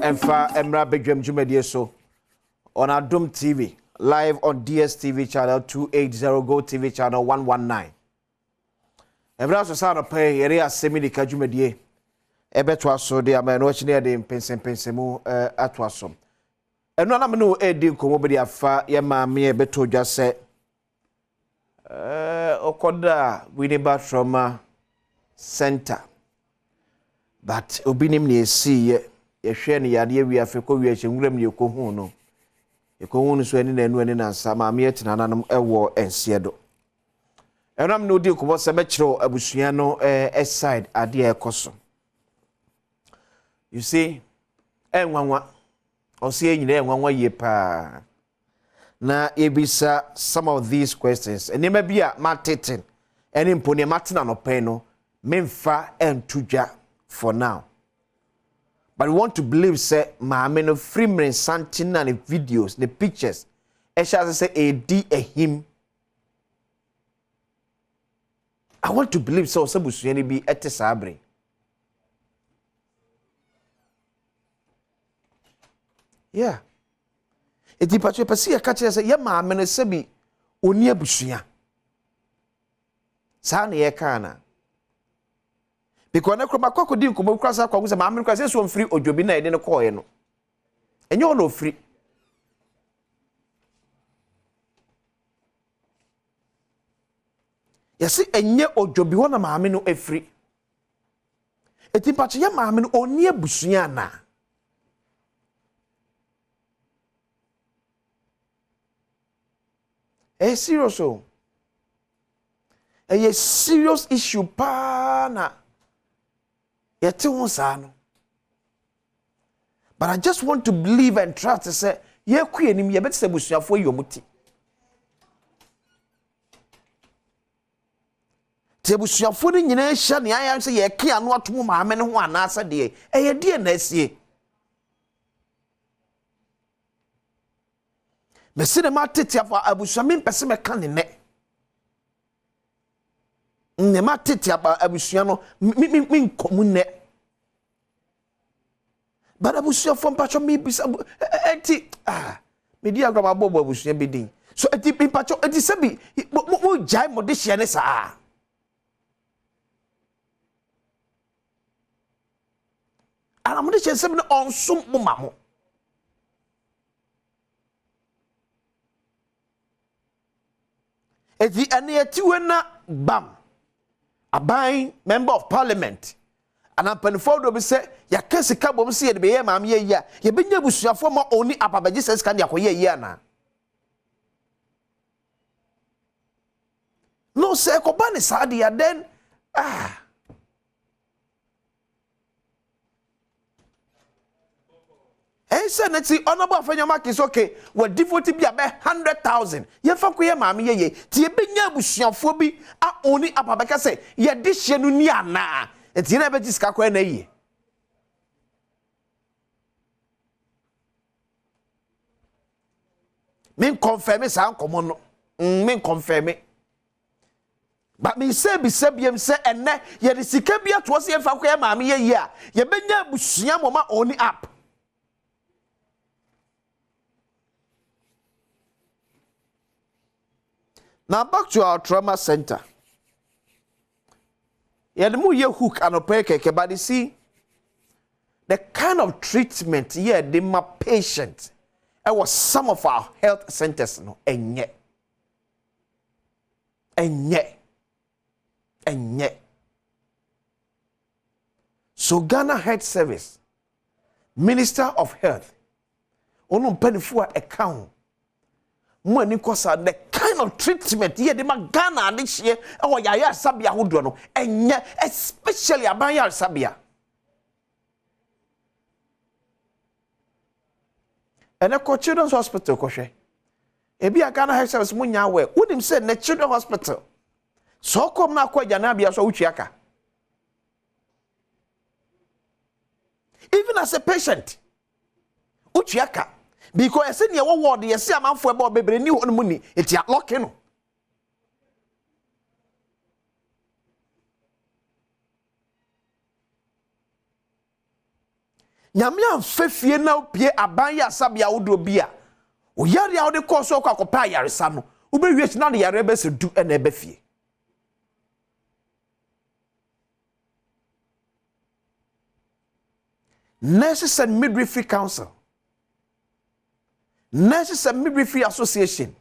Emfa Emra Badwam Jumedie so on Adom TV, live on DSTV channel 280, Go TV channel 119. Emra so sa no pay ere Asem Yi Di Ka Jumedie ebeto aso de ama no chine de pensemu ato aso. Eno na me no edi nkomo be de afa ye maame ebeto dwa se okoda Winneba Trauma Center. But obinim ne esi ye hwe ne yade wi afekọ wi ahyenwuram ne ekohu no. Ekohu no so ani na enu ani na nsa maame etina nanom ewo ense do. Enam no di nkomo se mekiro abusua no side ade ekoso. You see, enwanwa osi enyina enwanwa ye pa. Na ebisa some of these questions. Enema bia mateten. Eni mpone matena no pen no memfa entudwa for now. But we want to believe say maame no free something na the videos, the pictures. E shall say a him. I want to believe so busuani bi etesabre. Yeah. Eti patwe pasi ya kache say ya maame no sebi oni abusua. Sa na ye kana. Because na kroma kwakodi nkomo kwasa kwagu se maame kwasa so mfiri odwobi na ede ne koye no. Enye ono ofiri. Yesi enye odwobi ho na maame no afiri. Eti patwe ya maame no oni abusua na. Serious oh. A serious issue pa na yete won sa no. But I just want to believe and trust to say ye ku enim ye beti se busuafo yomuti. Te busuafo ni nyina hia ne ayan se ye ke anu atom maame ne ho anasa de ye de na asie. Mesine ma tete afa abusuame mpese me kan ne. Ne ma tete aba abusua no min komune. But abusua fo mpacho mi bisa enti me di agrama bobo abusua bi din. So enti mpacho enti sebi mo jai mo de hye ne sa. Ana mo de hye sebi no onsom mo mamo. Eti ane etiwe na bam. Abai member of parliament. And I'm penifo do be say ya kesi ka bom se ye de be ye maam ye ya. Ye benya busuafo ma oni ababaji ses kan ya koye ye na. No say ko ba ni saadi ya den say na ti honorable afanyama is okay. We devote bi abe 100,000. Ye fa ko ye maam ye ye. Ti ye benya busuafo bi a oni ababaka say ye de hye no ni ana. Enti na be jiska kwa na yi. Min confirm sa nkomo no. Min confirm. But me say bi sabiem say enne ye de sika bi ato se ye fa kwa maame ye yi a ye benya busua moma oni app. Now back to our trauma center. Yeah, the more you hook and operate, but you see, the kind of treatment the my patient, it was some of our health centers, no, and yet. So Ghana Health Service, Minister of Health, ono penny for account. Money costs the kind of treatment the Ghana this year or Yaya Sabia Hudono and especially Abaya Sabia. And a children's hospital, Koshe. Ebi a Ghana Health Service Munya way. Would him say the children's hospital? So come now quite Janabia so Uchiaka. Even as a patient, Uchiaka. Because I said, "You ward the see a man for about baby new money. It's a lock in." nyame amfefie na opie aban ya sabia wodo bia o yare a wode course o kwakopa yaresa no wo be wie na yare be se du na ebe fie Nurses and Midwifery Council, Nurses and Midwifery Association,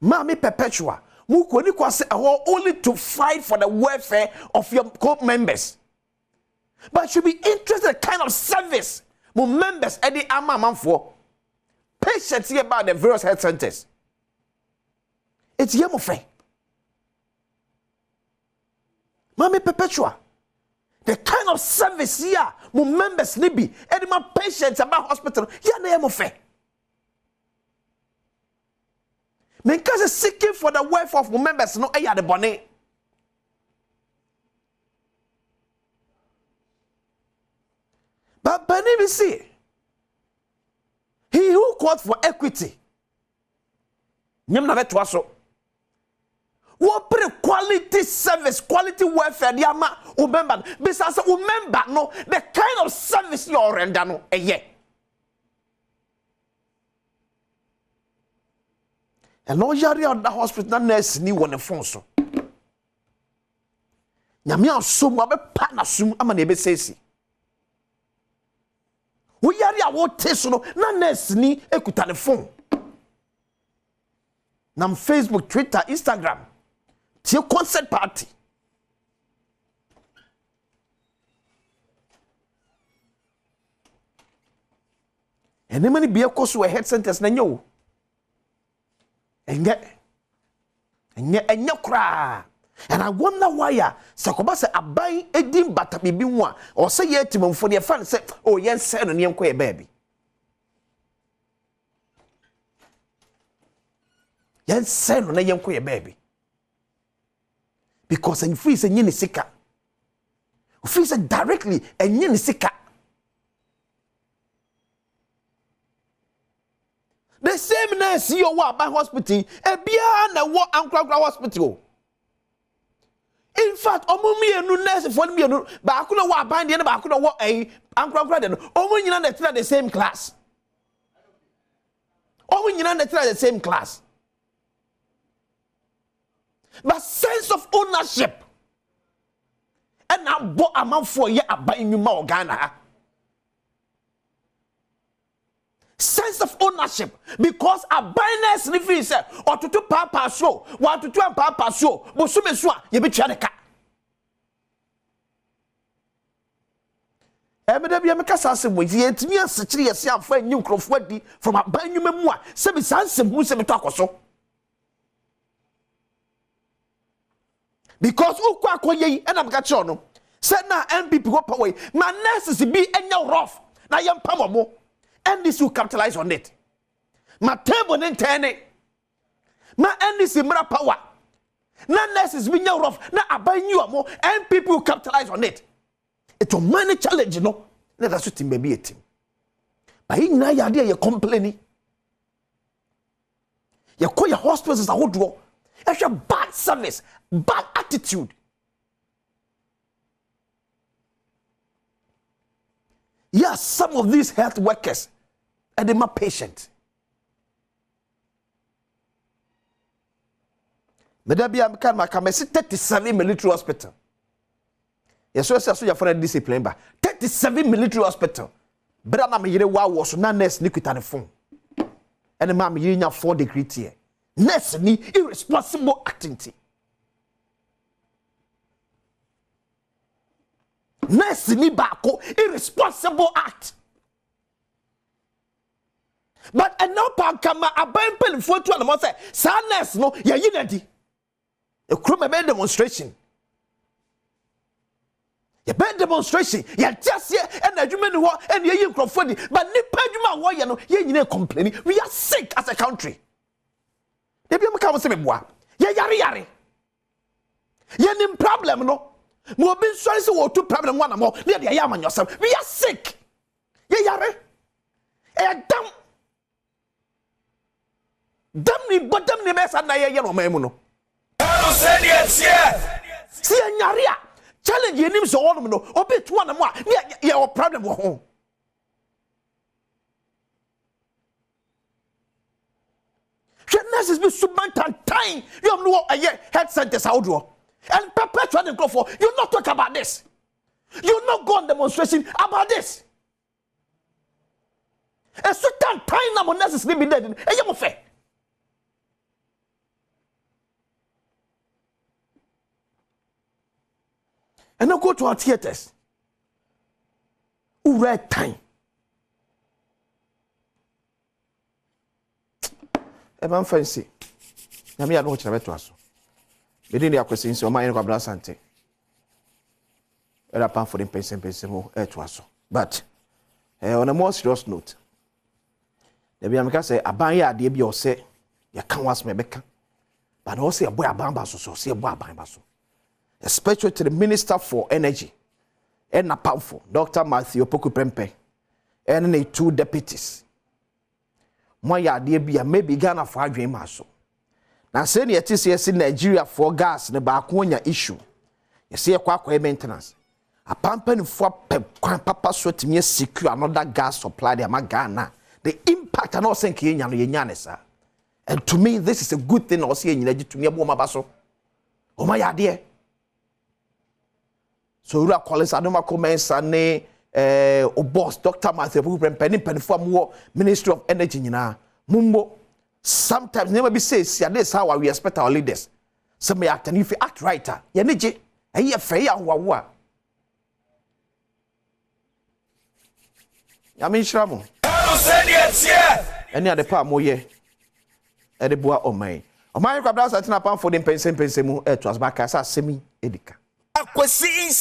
Mami Perpetua, Mukoni Kwase only to fight for the welfare of your co-members. But should be interested in the kind of service my members at the Amman for patients here about the various health centers. It's Yemofe. Mami Perpetua. The kind of service here, my members nibi, and my patients about hospital, yeah, they are fair. Because seeking for the welfare of my members, no, I had the bonnet. But Benny, we see, he who called for equity, nyam na vetwa so. What quality service, quality welfare, the ama remember. Besides, remember no the kind of service you render no yeah. And no yari at the hospital nurse ni one phone so. Nyame asum abe pa na sum ama na ebe sesi. Wo yari a wo teso no na nurse ni ekuta ne phone. Nam Facebook, Twitter, Instagram. It's your concert party. And then many be a course where health centers na nyo. And yet cry. And I wonder why Sakoba say abai edim bata bibi wa or say yet for the fan say oh yen say no nyem ko baby. Yen say no nyem ko baby. Because in free say nyini sika. Free say directly and nyini sika. The same nurse you wa by hospital e bia na wo ankra hospital. In fact, omumi enu nurse for me enu ba akuno wa ban de na ba akuno wo ankra de no omu nyina na the same class. Omu nyina na the same class. But sense of ownership and I bought a man for ye aban you ma Ghana. Sense of ownership because a binance refill say or to papa show, one to two papa show, but so you be chadeka. Every American with yet me and such a yourself for new crofwadi from a banu memoir, 7 cents who say talk or so. Because ukwakoye and I'm got no. Said now MPP go away. My nurses be any rough. Now yam pamamo. And this will capitalize on it. My table and tene. My NDC mra power. Na nurses be rough. Na abai you more and people will capitalize on it. It's a money challenge, you know. Let us shoot him baby a team. But in na idea you complaining. You call your hospitals as a whole draw. It's a bad service, bad attitude. Yes, some of these health workers are my patient. Maybe I'm can 37 military hospital. Yes, so you're for a discipline, but 37 military hospital. But I'm here was not nurse Nikita phone. And the mom you 4 degree here. Nurse ni irresponsible activity. Nurse ni bako irresponsible act. But no pa kama aban pen for to am say sa nurse no ya yinadi. E kro me demonstration. Ya be demonstration ya just here and adwuma ni ho and ye nkrofodi but nipa adwuma wo ye no ye nyine complaining. We are sick as a country. They be come say me boa. Ye yare. Ye nim problem no. Mo be sorry say wo to problem one more. Dey dey am yourself. We are sick. Ye yare. Damn ni bottom ni mess na ye no memu no. See nyare a challenge ye nim so one no. Obi to one more. Ye problem wo ho. nurses be subantan time. You know health centers how do. And perpetuate the go for. You not talk about this. You not go on demonstration about this. A certain time now nurses be dead. And you fair. And now go to our theaters. Who red time? A man fancy. Na me I don't watch to aso. Me dey akwese nsi o man ko abra sante. Era pan for the person mo to aso. But on a more serious note, the be ameka say aban ya ade bi o say ya kan was me beka. But o say boy aban ba so say boy aban ba so. Especially to the Minister for Energy and na powerful Dr. Matthew Opoku Prempeh and the 2 deputies. Moya de bia maybe Ghana for adwen maso. Na say ne yeti in Nigeria for gas ne ba ko nya issue. Ye say kwa maintenance. Apampa ne fo kwan papa so timi secure another gas supply there ma Ghana. The impact and all think ye nya no ye nya ne sa. And to me this is a good thing also ye nya to me abo ma ba so. O ma ya de. So you are calling Adom comments and boss Dr. Matthew Prempeh Ministry of Energy Mumbo. Sometimes never be says this how we respect our leaders. Some may act and if you act right, you need it. And you fair wa. I mean Shramo. Any other part more ye. Edibua o my. O my grab that for the pension mu to us back as Asem Yi Di Ka.